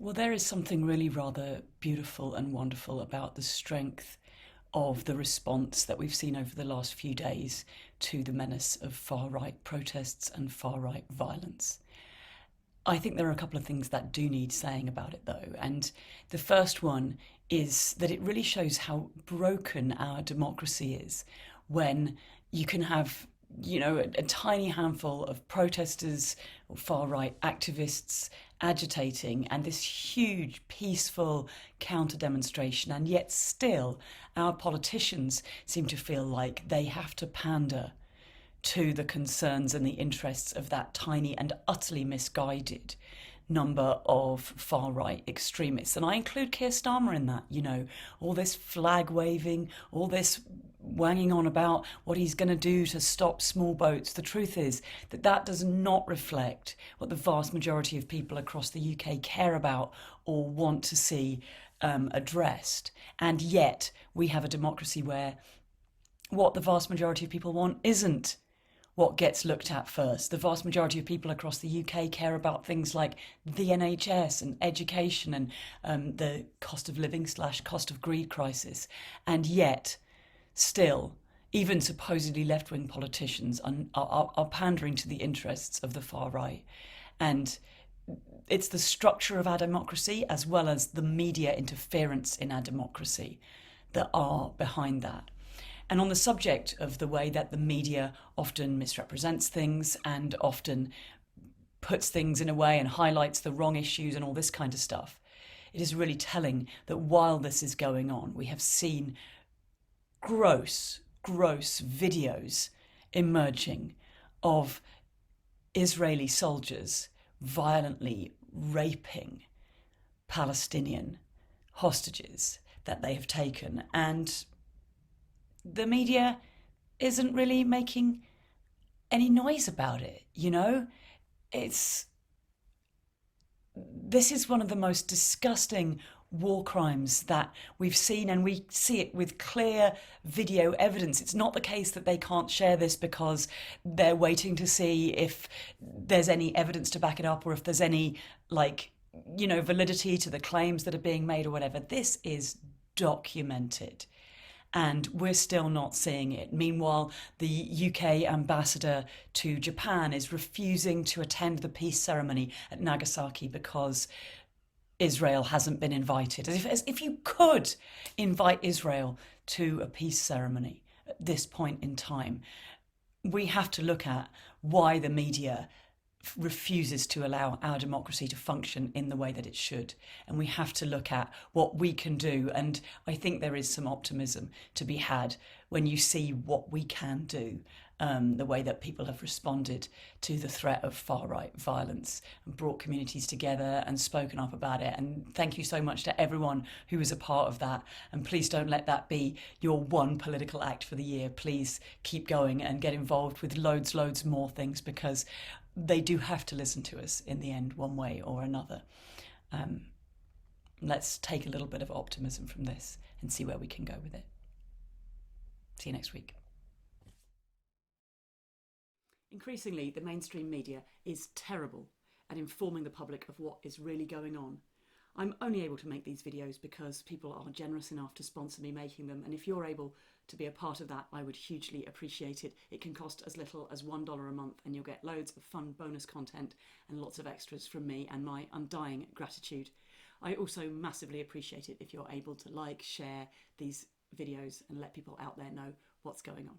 Well, there is something really rather beautiful and wonderful about the strength of the response that we've seen over the last few days to the menace of far right protests and far right violence. I think there are a couple of things that do need saying about it, though. And the first one is that it really shows how broken our democracy is when you can have, a tiny handful of protesters or far right activists agitating and this huge peaceful counter demonstration, and yet still our politicians seem to feel like they have to pander to the concerns and the interests of that tiny and utterly misguided number of far right extremists. And I include Keir Starmer in that, all this flag waving, all this wanging on about what he's going to do to stop small boats. The truth is that that does not reflect what the vast majority of people across the UK care about or want to see addressed. And yet we have a democracy where what the vast majority of people want isn't what gets looked at first. The vast majority of people across the UK care about things like the NHS and education and the cost of living / cost of greed crisis. And yet, still, even supposedly left-wing politicians are pandering to the interests of the far right. And it's the structure of our democracy as well as the media interference in our democracy that are behind that. And on the subject of the way that the media often misrepresents things and often puts things in a way and highlights the wrong issues and all this kind of stuff, it is really telling that while this is going on, we have seen gross videos emerging of Israeli soldiers violently raping Palestinian hostages that they have taken. And the media isn't really making any noise about it, It's This is one of the most disgusting war crimes that we've seen, and we see it with clear video evidence. It's not the case that they can't share this because they're waiting to see if there's any evidence to back it up or if there's any, validity to the claims that are being made or whatever. This is documented. And we're still not seeing it. Meanwhile, the UK ambassador to Japan is refusing to attend the peace ceremony at Nagasaki because Israel hasn't been invited. As if you could invite Israel to a peace ceremony at this point in time. We have to look at why the media refuses to allow our democracy to function in the way that it should. And we have to look at what we can do. And I think there is some optimism to be had when you see what we can do, the way that people have responded to the threat of far-right violence and brought communities together and spoken up about it. And thank you so much to everyone who was a part of that. And please don't let that be your one political act for the year. Please keep going and get involved with loads more things, because they do have to listen to us in the end, one way or another. Let's take a little bit of optimism from this and see where we can go with it. See you next week. Increasingly, the mainstream media is terrible at informing the public of what is really going on. I'm only able to make these videos because people are generous enough to sponsor me making them, and if you're able to be a part of that, I would hugely appreciate it. It can cost as little as $1 a month, and you'll get loads of fun bonus content and lots of extras from me, and my undying gratitude. I also massively appreciate it if you're able to like, share these videos and let people out there know what's going on.